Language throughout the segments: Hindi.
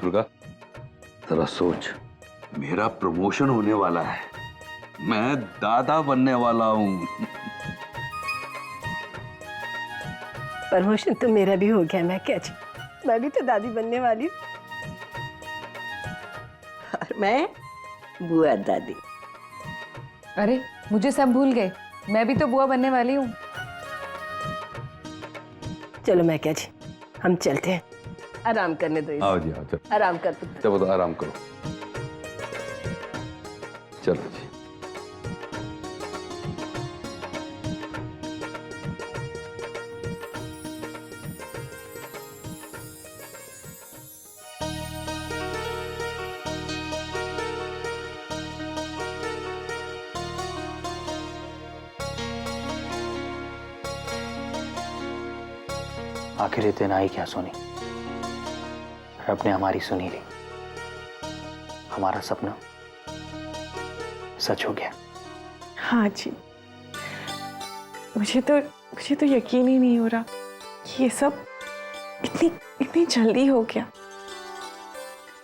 दुर्गा, जरा सोच, मेरा प्रमोशन होने वाला है, मैं दादा बनने वाला हूँ। प्रमोशन तो मेरा भी हो गया, मैं क्या जी, मैं भी तो दादी बनने वाली हूँ। और मैं बुआ दादी। अरे मुझे सब भूल गए, मैं भी तो बुआ बनने वाली हूँ। चलो मैं क्या जी, हम चलते हैं, आराम करने दो इसे। आओ जी, आओ, चलो आराम कर पुत्र। चलो, तो आराम करो, चलो जी। आखिर ये दिन आई क्या सोनी? रब ने हमारी सुनी ली, हमारा सपना सच हो गया। हाँ जी, मुझे तो यकीन ही नहीं हो रहा कि ये सब इतनी जल्दी हो गया।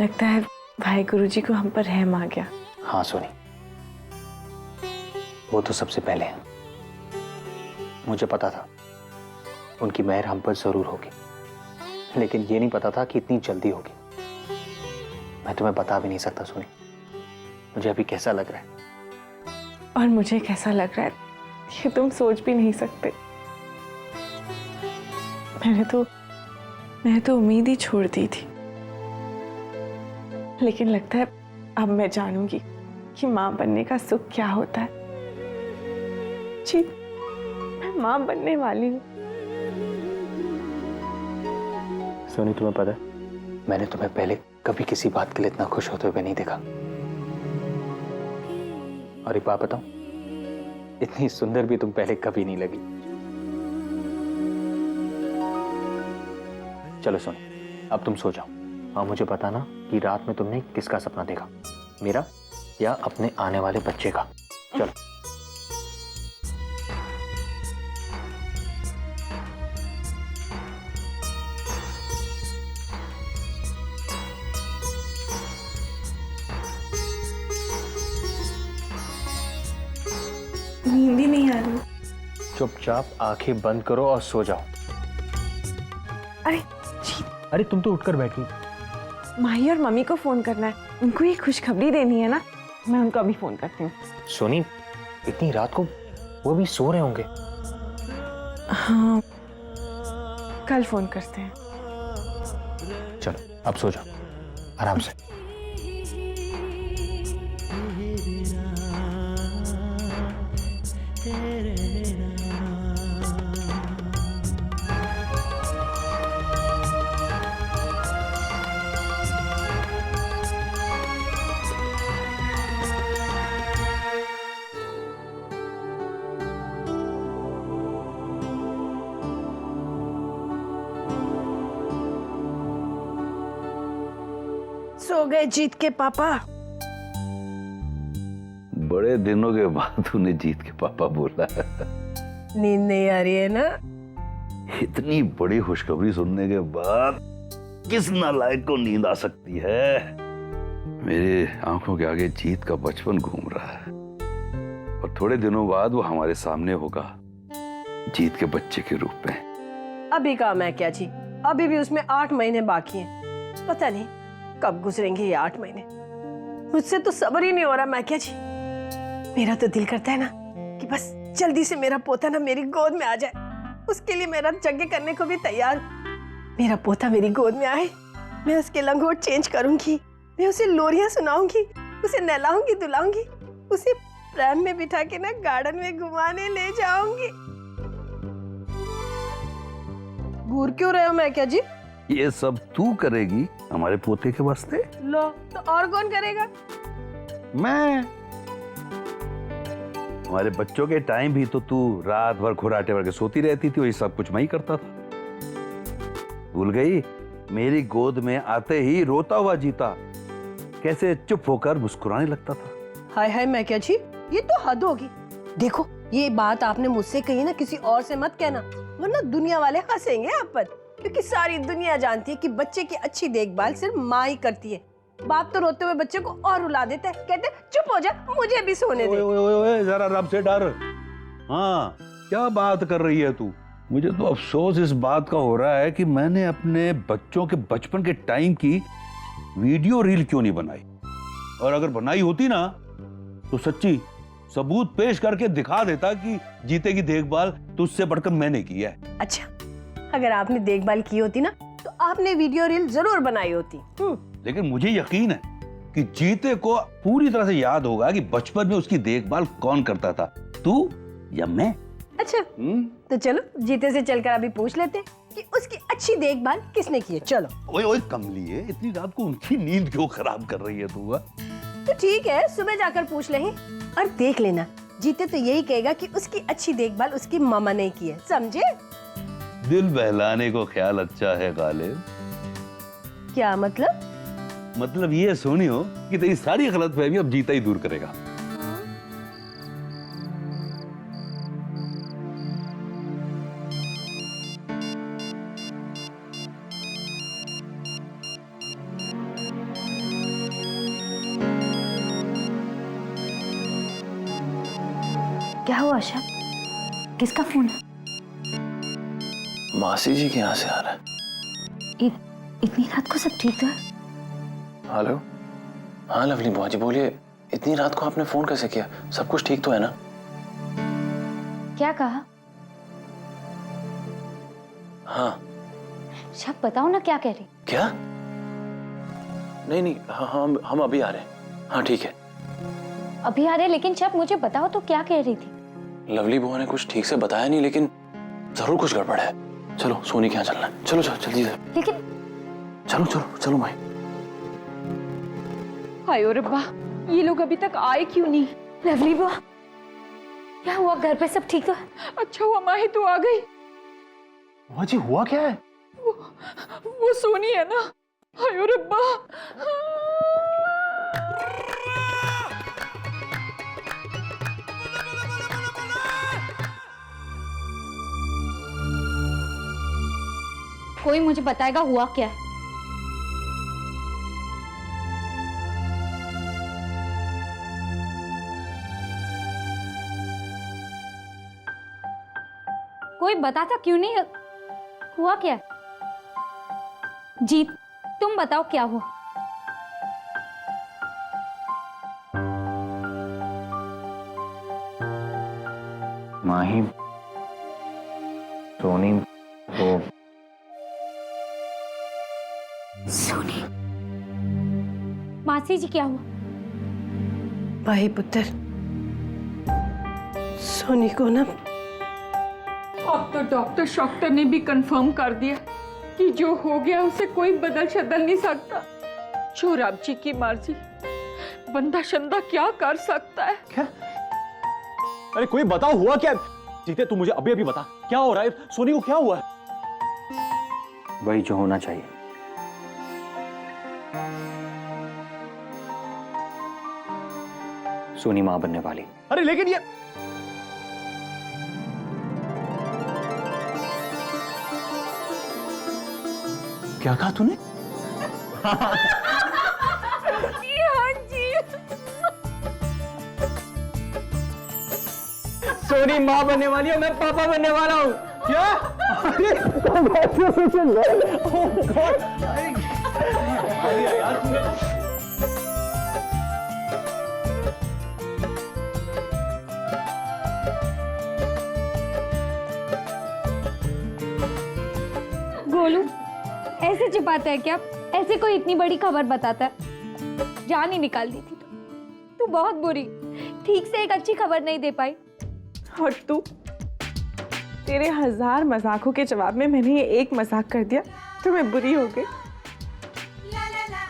लगता है भाई गुरुजी को हम पर रहम आ गया। हाँ सोनी, वो तो सबसे पहले है। मुझे पता था उनकी मेहर हम पर जरूर होगी, लेकिन ये नहीं पता था कि इतनी जल्दी होगी। मैं तुम्हें बता भी नहीं सकता सोनी, मुझे अभी कैसा लग रहा है। और मुझे कैसा लग रहा है ये तुम सोच भी नहीं सकते। मैंने तो उम्मीद ही छोड़ दी थी, लेकिन लगता है अब मैं जानूंगी कि माँ बनने का सुख क्या होता है। जी, मैं माँ बनने वाली हूँ। सोनी तुम्हें पता है, मैंने तुम्हें पहले कभी किसी बात के लिए इतना खुश होते हुए नहीं देखा। और एक बात बताऊं, इतनी सुंदर भी तुम पहले कभी नहीं लगी। चलो सोनी, अब तुम सो जाओ और मुझे बताना कि रात में तुमने किसका सपना देखा, मेरा या अपने आने वाले बच्चे का। चलो। नींद ही नहीं आ रही। चुपचाप आंखें बंद करो और सो जाओ। अरे जी, अरे तुम तो उठकर बैठी। माही और मम्मी को फोन करना है, उनको ये खुशखबरी देनी है ना। मैं उनको अभी फोन करती हूँ। सोनी, इतनी रात को वो भी सो रहे होंगे। हाँ, कल फोन करते हैं। चलो अब सो जाओ आराम से। सो गए जीत के पापा? बड़े दिनों के बाद उन्हें जीत के पापा बोला। नींद नहीं आ रही है ना? इतनी बड़ी खुशखबरी सुनने के बाद किस नालायक को नींद आ सकती है? मेरे आंखों के आगे जीत का बचपन घूम रहा है और थोड़े दिनों बाद वो हमारे सामने होगा जीत के बच्चे के रूप में। अभी कहा मैं क्या जी, अभी भी उसमें 8 महीने बाकी हैं। पता नहीं कब गुजरेंगे ये 8 महीने। मुझसे तो सब्र ही नहीं हो रहा मैं क्या जी। मेरा तो दिल करता है ना कि बस जल्दी से मेरा पोता ना मेरी गोद में आ जाए। उसके लिए मेरा जंगे करने को भी तैयार। मेरा पोता मेरी गोद में आए, मैं उसके लंगोट चेंज करूंगी, मैं उसे लोरियां सुनाऊंगी, उसे नहलाऊंगी धुलाऊंगी, उसे प्रेम में बिठा के ना गार्डन में घुमाने ले जाऊंगी। घूर क्यों रहे हो मैं क्या जी? ये सब तू करेगी हमारे पोते के वास्ते? लो तो और कौन करेगा? मैं। हमारे बच्चों के टाइम भी तो तू रात भर घुराटे भर के सोती रहती थी, वही सब कुछ मैं ही करता था। भूल गई? मेरी गोद में आते ही रोता हुआ जीता कैसे चुप होकर मुस्कुराने लगता था। हाय हाय मैं क्या जी, ये तो हद होगी। देखो ये बात आपने मुझसे कही ना, किसी और से मत कहना, वरना दुनिया वाले हंसेंगे आप पर क्योंकि सारी दुनिया जानती है कि बच्चे की अच्छी देखभाल सिर्फ माँ ही करती है। बाप तो रोते हुए बच्चे को और रुला देता है, कहते हैं चुप हो जा, मुझे भी सोने दे। ओए जरा रब से डर। हाँ, क्या बात कर रही है तू? मुझे तो अफसोस इस बात का हो रहा है कि मैंने अपने बच्चों के बचपन के टाइम की वीडियो रील क्यों नहीं बनाई। और अगर बनाई होती ना तो सच्ची सबूत पेश करके दिखा देता कि जीते की देखभाल तुझसे बढ़कर मैंने की है। अच्छा, अगर आपने देखभाल की होती ना तो आपने वीडियो रील जरूर बनाई होती। लेकिन मुझे यकीन है कि जीते को पूरी तरह से याद होगा कि बचपन में उसकी देखभाल कौन करता था, तू या मैं। अच्छा, तो चलो जीते से चलकर अभी पूछ लेते हैं कि उसकी अच्छी देखभाल किसने की है। चलो। ओए ओए कमली है, इतनी रात को उनकी नींद क्यों खराब कर रही है तू? तो ठीक है, सुबह जाकर पूछ ले और देख लेना, जीते तो यही कहेगा कि उसकी अच्छी देखभाल उसकी मामा ने की है, समझे? दिल बहलाने को ख्याल अच्छा है गालिब। क्या मतलब? मतलब ये सोनी हो कि तेरी सारी गलतफहमी अब जीता ही दूर करेगा। क्या हुआ आशा? किसका फोन है? मासी जी के यहाँ से आ रहा है। इतनी रात को सब ठीक था? हेलो, हाँ लवली बुआ जी बोलिए। इतनी रात को आपने फोन कैसे किया? सब कुछ ठीक तो है ना? क्या कहा? हाँ। शब बताओ ना, क्या कह रही? क्या? नहीं, हाँ, हम अभी आ रहे हैं। हाँ ठीक है, अभी आ रहे, लेकिन शब मुझे बताओ तो क्या कह रही थी? लवली बुआ ने कुछ ठीक से बताया नहीं, लेकिन जरूर कुछ गड़बड़ है। चलो सोनी के यहाँ चलना है। चलो जल्दी से। लेकिन चलो माई। हाय रब्बा, ये लोग अभी तक आए क्यों नहीं? लवली बुआ, क्या हुआ? घर पे सब ठीक तो है? अच्छा हुआ माही तू आ गई। बुआ जी हुआ क्या है? वो सोनी है ना? हाय रब्बा। कोई मुझे बताएगा हुआ क्या है? कोई बताता क्यों नहीं? हुआ क्या है? जीत, तुम बताओ क्या हुआ? माही, सोनी, वो सोनी, मासी जी क्या हुआ? भाई पुत्र, सोनी को ना अब तो डॉक्टर ने भी कंफर्म कर दिया कि जो हो गया उसे कोई बदल नहीं सकता। जो रब जी की मर्जी, बंदा शंदा क्या कर सकता है? क्या? अरे कोई बताओ हुआ क्या? जीते तू मुझे अभी बता, क्या हो रहा है? सोनी को क्या हुआ है? वही जो होना चाहिए। सोनी मां बनने वाली। अरे लेकिन ये क्या कहा तूने? सोनी मां बनने वाली है, मैं पापा बनने वाला हूँ। क्या? गोलू, ऐसे छिपाता है क्या? ऐसे कोई इतनी बड़ी खबर बताता है? जान ही निकाल दी थी तू बहुत बुरी। ठीक से एक अच्छी खबर नहीं दे पाई। और तू, तेरे 1000 मजाकों के जवाब में मैंने ये एक मजाक कर दिया तो मैं बुरी हो गई।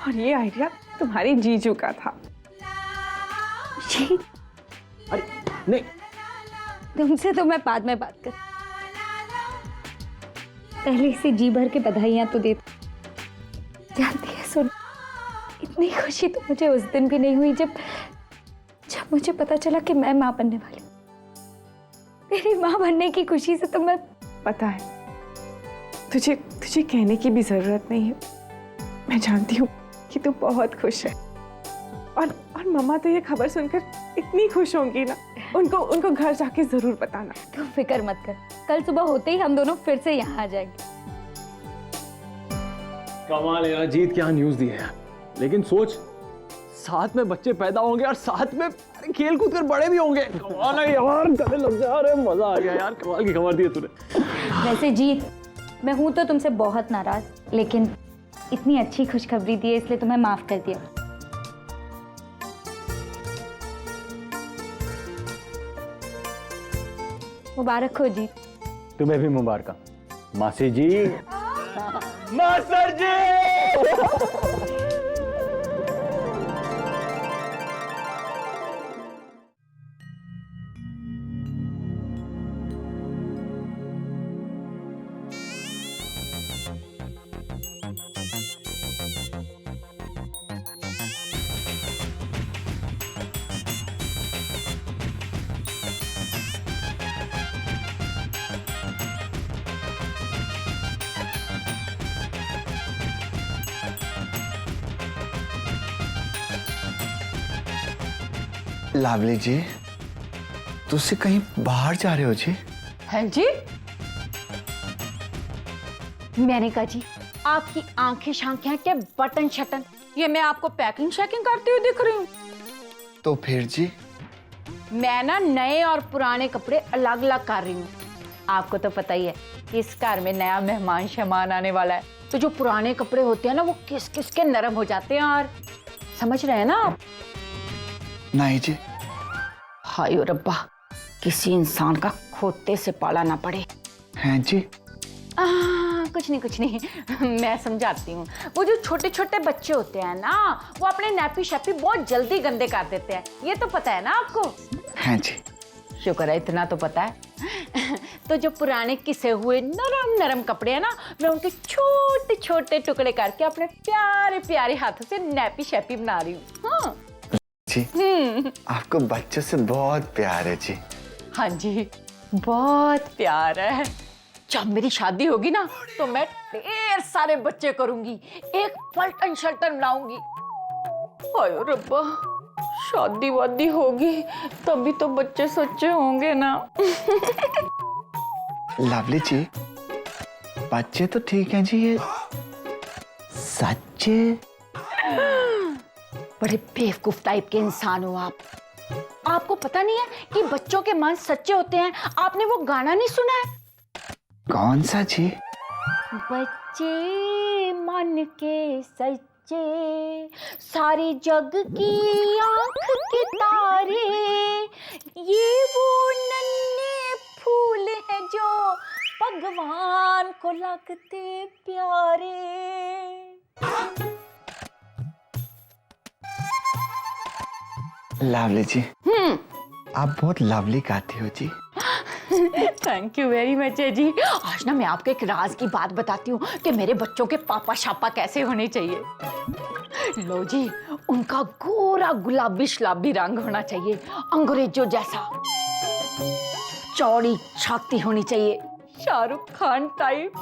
और ये आइडिया तुम्हारी जीजू का था। जी, अरे नहीं, तुमसे तो मैं बाद में बात कर, पहले इसे जी भर के बधाइयां तो दे। जानती है सुन, इतनी खुशी तो मुझे उस दिन भी नहीं हुई जब मुझे पता चला कि मैं मां बनने वाली हूँ। तेरी मां बनने की खुशी से तो मैं, पता है तुझे तुझे कहने की भी जरूरत नहीं है। मैं जानती हूँ कि तू बहुत खुश है। और मम्मा तो ये खबर सुनकर इतनी खुश होंगी ना, उनको घर जाके जरूर बताना। तू फिक्र मत कर, कल सुबह होते ही हम दोनों फिर से यहाँ आ जाएंगे। कमाल है यार, जीत क्या न्यूज़ दी है यार। लेकिन सोच, साथ में बच्चे पैदा होंगे और साथ में खेल कूद कर बड़े भी होंगे। कमाल है यार, गले लग जा रहे, मजा आ गया यार, कमाल की खबर दी है तूने। वैसे जीत, मैं हूं तो तुमसे बहुत नाराज, लेकिन इतनी अच्छी खुशखबरी दी है इसलिए तुम्हें माफ कर दिया। मुबारक हो जीत। तुम्हें भी मुबारक मासी जी। मास्टर जी। लावली जी, तुझसे कहीं बाहर जा रहे हो जी? हैं जी? मैंने कहा जी, आपकी आंखें शांखें के बटन शटन, ये मैं आपको पैकिंग शैकिंग करते हुए दिख रही हूँ? तो फिर जी? मैं ना नए और पुराने कपड़े अलग अलग कर रही हूँ। आपको तो पता ही है कि इस घर में नया मेहमान शमान आने वाला है, तो जो पुराने कपड़े होते हैं ना वो किस किस के नरम हो जाते हैं। और समझ रहे हैं ना आप? नहीं जी। हाय रब्बा, किसी इंसान का खोते से पाला ना पड़े। हैं जी? कुछ नहीं मैं समझाती हूँ। वो जो छोटे छोटे बच्चे होते हैं ना, वो अपने नैपी शैपी बहुत जल्दी गंदे कर देते हैं, ये तो पता है ना आपको? हैं जी। शुक्र है इतना तो पता है। तो जो पुराने किसे हुए नरम नरम कपड़े हैं ना, मैं उनके छोटे छोटे टुकड़े करके अपने प्यारे प्यारे हाथों से नैपी शैपी बना रही हूँ। हाँ जी, आपको बच्चों से बहुत प्यार है जी। हाँ जी, बहुत प्यार है। जब मेरी शादी होगी ना, तो मैं ढेर सारे बच्चे करूंगी, एक पलटन शल्टन बनाऊंगी। हाय रब्बा, शादी वादी होगी तभी तो बच्चे सच्चे होंगे ना। लवली जी, बच्चे तो ठीक हैं जी, ये सच्चे? बड़े बेवकूफ टाइप के इंसान हो आप। आपको पता नहीं है कि बच्चों के मन सच्चे होते हैं? आपने वो गाना नहीं सुना है? कौन सा जी? बच्चे मन के सच्चे, सारी जग की आंख के तारे, ये वो नन्हे फूल हैं जो भगवान को लगते प्यारे। लवली जी, आप बहुत लवली गाती हो जी। थैंक यू वेरी मच जी। आज ना मैं आपको एक राज की बात बताती हूँ कि मेरे बच्चों के पापा शापा कैसे होने चाहिए। लो जी, उनका गोरा गुलाबी शलाबी रंग होना चाहिए, अंग्रेजों जैसा। चौड़ी छाती होनी चाहिए, शाहरुख खान टाइप।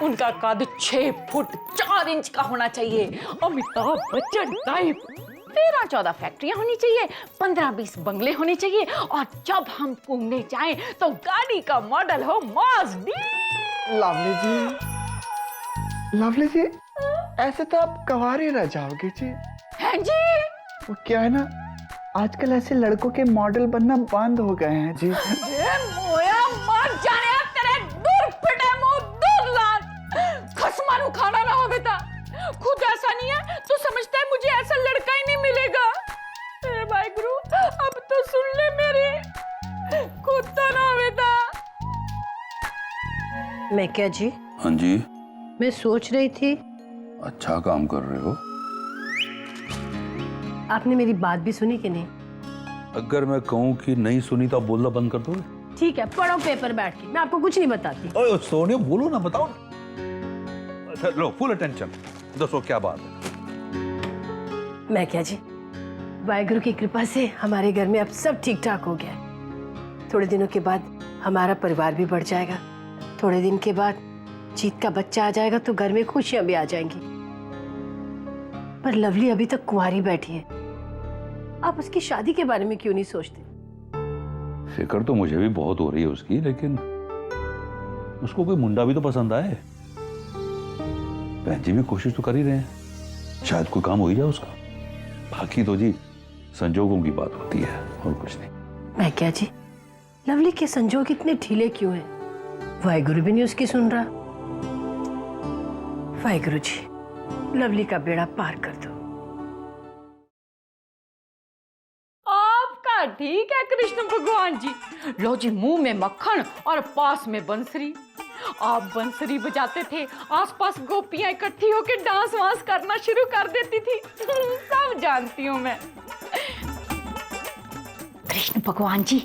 उनका कद 6 फुट 4 इंच का होना चाहिए, अमिताभ बच्चन टाइप। 13-14 फैक्ट्रियां होनी चाहिए, 15-20 बंगले होने चाहिए, और जब हम घूमने जाएं तो गाड़ी का मॉडल हो मार्सिडीज। लवली जी, लवली जी, ऐसे तो आप कवारे रह जाओगे जी। हैं जी? वो क्या है ना, आजकल ऐसे लड़कों के मॉडल बनना बंद हो गए हैं जी। मोया मर जाने तेरे दूर पिटे मुंह दूर लात। खसमारू खाना ना हो बेटा, खुद ऐसा नहीं है तो समझता है मुझे ऐसा लड़का ही नहीं मिलेगा। हे भाई गुरु, अब तो सुन ले मेरी, खुद तो ना बेटा। मैं क्या जी? हाँ जी, मैं सोच रही थी। अच्छा काम कर रहे हो। आपने मेरी बात भी सुनी कि नहीं? अगर मैं कहूँ कि नहीं सुनी तो आप बोलना बंद कर दोगे? ठीक है, पढ़ो पेपर बैठ के, मैं आपको कुछ नहीं बताती। ओए सोनिया, बोलो ना, बताओ। अच्छा लो, फुल अटेंशन। दोस्तों क्या बात है? मैं क्या जी, वाहेगुरु की कृपा से हमारे घर में अब सब ठीक ठाक हो गया है। थोड़े दिनों के बाद हमारा परिवार भी बढ़ जाएगा, थोड़े दिन के बाद जीत का बच्चा आ जाएगा तो घर में खुशियां भी आ जाएंगी। पर लवली अभी तक कुंवारी बैठी है, आप उसकी शादी के बारे में क्यों नहीं सोचते? फिक्र तो मुझे भी बहुत हो रही है उसकी, लेकिन उसको कोई मुंडा भी तो पसंद आए। बहन जी भी कोशिश तो कर ही रहे हैं, शायद कोई काम हो ही जाए उसका। बाकी तो जी संजोगों की बात होती है और कुछ नहीं। मैं क्या जी, लवली के संजोग इतने ढीले क्यों हैं? वाहिगुरु भी नहीं उसकी सुन रहा। वाहिगुरु जी, लवली का बेड़ा पार कर दो। आपका ठीक है कृष्ण भगवान जी। लो जी, मुंह में मक्खन और पास में बंसरी। आप बंसरी बजाते थे, आसपास गोपियां इकट्ठी होकर डांस वांस करना शुरू कर देती थी। सब जानती हूँ मैं। कृष्ण भगवान जी,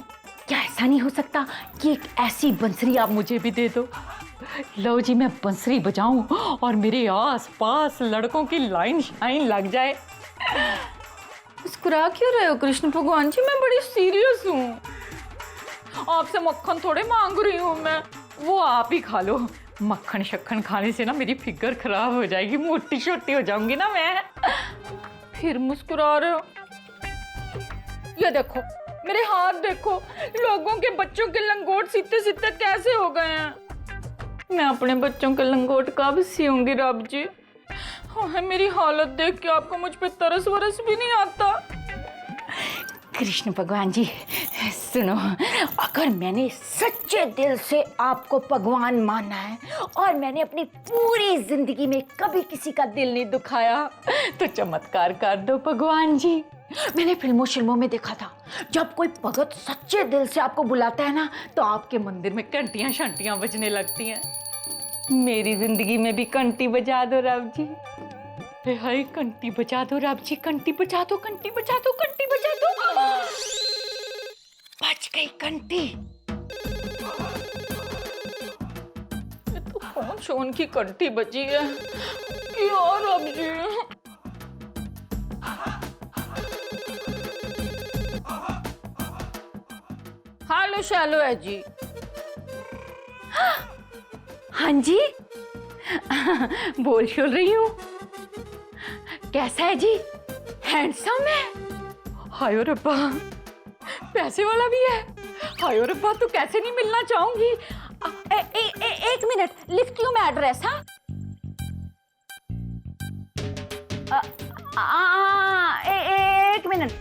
क्या ऐसा नहीं हो सकता कि एक ऐसी बंसरी आप मुझे भी दे दो? लो जी, मैं बंसरी बजाऊं और मेरे आस पास लड़कों की लाइन शाइन लग जाए। मुस्कुरा क्यों रहे हो कृष्ण भगवान जी? मैं बड़ी सीरियस हूँ। आपसे मक्खन थोड़े मांग रही हूँ मैं, वो आप ही खा लो। मक्खन शक्खन खाने से ना मेरी फिगर खराब हो जाएगी, मोटी छोटी हो जाऊंगी ना मैं। फिर मुस्कुरा रहे हो? ये देखो, मेरे हाथ देखो, लोगों के बच्चों के लंगोट सीते सीते कैसे हो गए हैं। मैं अपने बच्चों के लंगोट कब सीऊंगी रब जी? हाँ, मेरी हालत देख के आपको मुझ पे तरस वरस भी नहीं आता? कृष्ण भगवान जी सुनो, अगर मैंने सच्चे दिल से आपको भगवान माना है और मैंने अपनी पूरी जिंदगी में कभी किसी का दिल नहीं दुखाया, तो चमत्कार कर दो भगवान जी। मैंने फिल्मों शिल्मों में देखा था, जब कोई भगत सच्चे दिल से आपको बुलाता है ना, तो आपके मंदिर में घंटियां शंटियां बजने लगती हैं। मेरी जिंदगी में भी घंटी बजा दो रब जी। हाय, घंटी बजा दो रब जी, घंटी बजा दो, घंटी बजा दो, घंटी बजा दो। बज गई घंटी। ये तो कौन शोन की घंटी बजी है यार रब जी। हेलो शैलो है जी। हाँ जी, बोल शोल रही हूँ। कैसा है जी? हैंडसम है? हाय रब्बा, पैसे वाला भी है? हाय रब्बा, तो कैसे नहीं मिलना चाहूंगी। एक मिनट, लिखती हूँ मैं एड्रेस। हाँ, एक मिनट।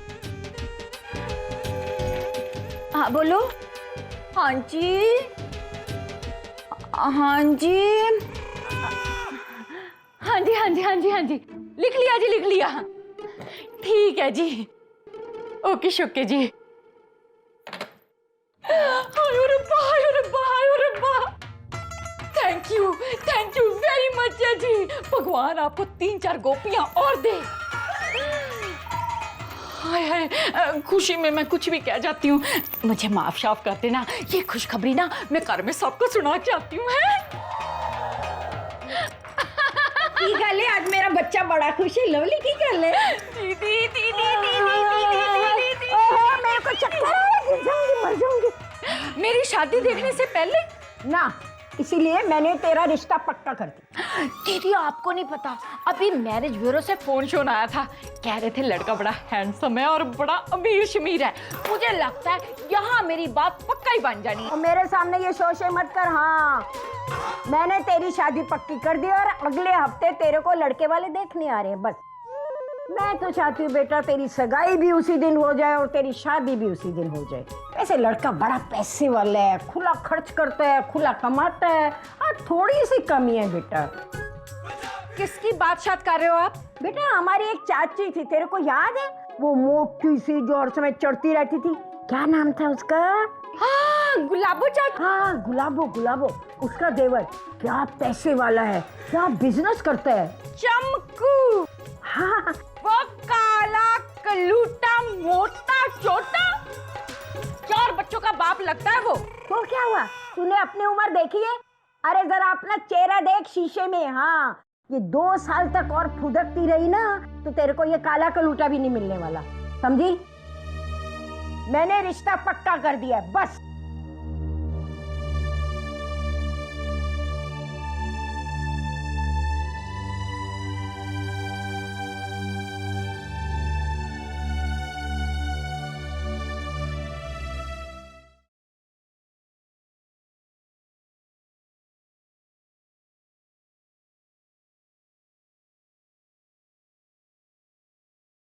हाँ बोलो। हाँ जी, हाँ जी, हाँ जी, हाँ जी, हाँ जी, हाँ जी, लिख लिया जी, लिख लिया। ठीक है जी, ओके शोके जी। हाय रब्बा, हाय रब्बा, हाय रब्बा, थैंक यू वेरी मच जी। भगवान आपको 3-4 गोपियां और दे। हाय हाय, खुशी में मैं कुछ भी कह जाती हूँ, मुझे माफ शाफ कर देना। ये खुशखबरी ना मैं घर में सबको सुना के आती हूँ। की गल है, आज मेरा बच्चा बड़ा खुश है। लवली की गल है? दीदी दीदी दीदी मेरे को चक्कर आ रहा है, गिर जाऊंगी, मर जाऊंगी। मेरी शादी देखने से पहले ना, इसीलिए मैंने तेरा रिश्ता पक्का कर दिया। दीदी आपको नहीं पता, अभी मैरिज ब्यूरो से फोन शोन आया था, कह रहे थे लड़का बड़ा हैंडसम है और बड़ा अमीर शमीर है। मुझे लगता है यहाँ मेरी बात पक्का ही बन जानी है। और मेरे सामने ये शोशे मत कर। हाँ, मैंने तेरी शादी पक्की कर दी और अगले हफ्ते तेरे को लड़के वाले देखने आ रहे हैं। बस मैं तो चाहती हूँ बेटा, तेरी सगाई भी उसी दिन हो जाए और तेरी शादी भी उसी दिन हो जाए। ऐसे लड़का बड़ा पैसे वाला है, खुला खर्च करता है, खुला कमाता है, और थोड़ी सी कमी है बेटा। किसकी बात शायद कर रहे हो आप? बेटा, हमारी एक चाची थी, तेरे को याद है? वो मोटी सी जो हर समय चढ़ती रहती थी, क्या नाम था उसका? हाँ, गुलाबो चाची। हाँ, गुलाबो, गुलाबो। उसका देवर क्या पैसे वाला है, क्या बिजनेस करता है। चमकू। हाँ, वो काला कलूटा मोटा चोटा 4 बच्चों का बाप लगता है वो। तो क्या हुआ? तूने अपनी उम्र देखी है? अरे जरा अपना चेहरा देख शीशे में। हाँ, ये 2 साल तक और फुदकती रही ना, तो तेरे को ये काला कलूटा भी नहीं मिलने वाला, समझी? मैंने रिश्ता पक्का कर दिया है, बस।